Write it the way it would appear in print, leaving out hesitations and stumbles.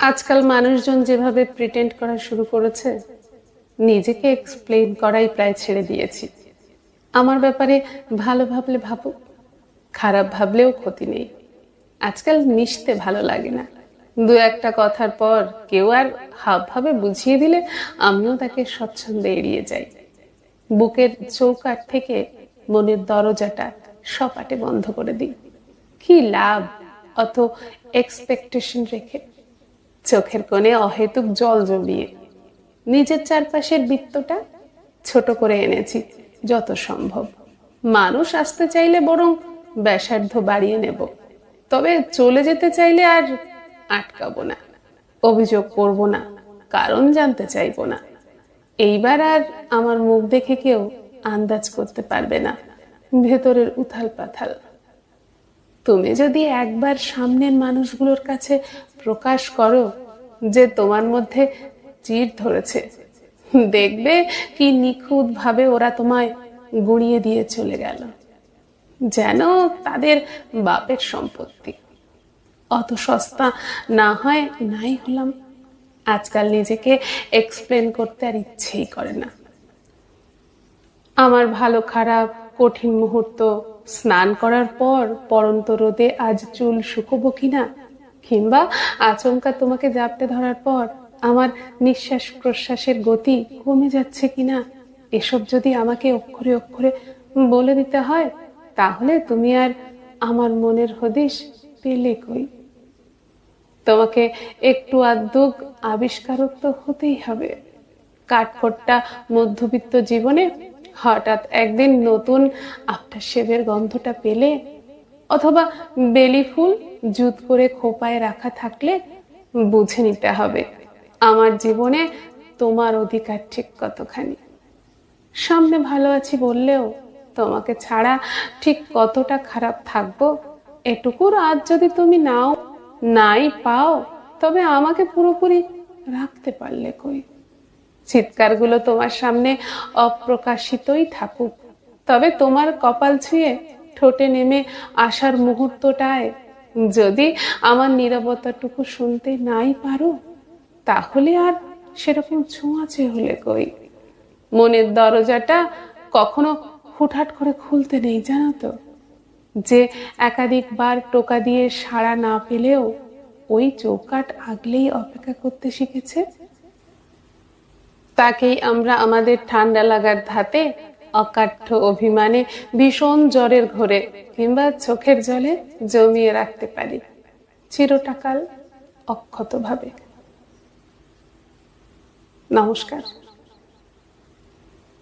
আজকাল মানুষজন যেভাবে প্রিটেন্ড করা শুরু করেছে, নিজেকে এক্সপ্লেইন করাই প্রায় ছেড়ে দিয়েছি। আমার ব্যাপারে ভালো ভাবলে ভাবুক, খারাপ ভাবলেও ক্ষতি নেই। আজকাল মিশতে ভালো লাগে না। দু একটা কথার পর কেউ আর হাবভাবে বুঝিয়ে দিলে আমিও তাকে স্বচ্ছন্দে এড়িয়ে যাই। বুকের চৌকাঠ থেকে মনের দরজাটা সপাটে বন্ধ করে দিই। কি লাভ অত এক্সপেকটেশন রেখে, চোখের কোণে অহেতুক জল জমিয়ে। নিজের চারপাশের বৃত্তটা ছোট করে এনেছি যত সম্ভব। মানুষ আসতে চাইলে বরং ব্যাসার্ধ বাড়িয়ে নেব, তবে চলে যেতে চাইলে আর আটকাবো না, অভিযোগ করব না, কারণ জানতে চাইবো না। এইবার আর আমার মুখ দেখে কেউ আন্দাজ করতে পারবে না ভেতরের উথাল পাথাল। তুমি যদি একবার সামনের মানুষগুলোর কাছে প্রকাশ করো যে তোমার মধ্যে চিড় ধরেছে, দেখবে কি নিখুঁত ভাবে ওরা তোমায় গুঁড়িয়ে দিয়ে চলে গেল, যেন তাদের বাপের সম্পত্তি। অত সস্তা না হয় নাই হলাম। আজকাল নিজেকে এক্সপ্লেন করতে আর ইচ্ছেই করে না। আমার ভালো খারাপ, কঠিন মুহূর্ত, স্নান করার পর পড়ন্ত রোদে আজ চুল শুকোবো কিনা, কিংবা আচমকা তোমাকে জাপটে ধরার পর আমার নিঃশ্বাস প্রশ্বাসের গতি কমে যাচ্ছে কিনা, এসব যদি আমাকে অক্ষরে অক্ষরে বলে দিতে হয়, তাহলে তুমি আর আমার মনের হদিশ পেলে কই? তোমাকে একটু আধটু আবিষ্কারক তো হতেই হবে। কাঠখোট্টা মধ্যবিত্ত জীবনে হঠাৎ একদিন নতুন আফটার শেভের গন্ধটা পেলে, অথবা বেলি ফুল জুত করে খোপায় রাখা থাকলে, বুঝে নিতে হবে আমার জীবনে তোমার অধিকার ঠিক কতখানি। সামনে ভালো আছি বললেও তোমাকে ছাড়া ঠিক কতটা খারাপ থাকবো, এটুকুর আজ যদি তুমি নাই পাও, তবে আমাকে পুরোপুরি রাখতে পারলে কই? চিৎকারগুলো তোমার সামনে অপ্রকাশিতই থাকুক, তবে তোমার কপাল ছুঁয়ে ঠোঁটে নেমে আসার মুহূর্তটায় যদি আমার নীরবতাটুকু শুনতে নাই পারো, তাহলে আর সেরকম ছোঁয়াচে হলে কই? মনের দরজাটা কখনো হুটহাট করে খুলতে নেই, জানো তো? যে একাধিকবার টোকা দিয়ে সাড়া না পেলেও ওই চৌকাঠ আগলেই অপেক্ষা করতে শিখেছে, তাকেই আমরা আমাদের ঠান্ডা লাগার ধাতে অকাঠ্য অভিমানে ভীষণ জ্বরের ঘোরে কিংবা চোখের জলে জমিয়ে রাখতে পারি চিরটাকাল অক্ষতভাবে। নমস্কার।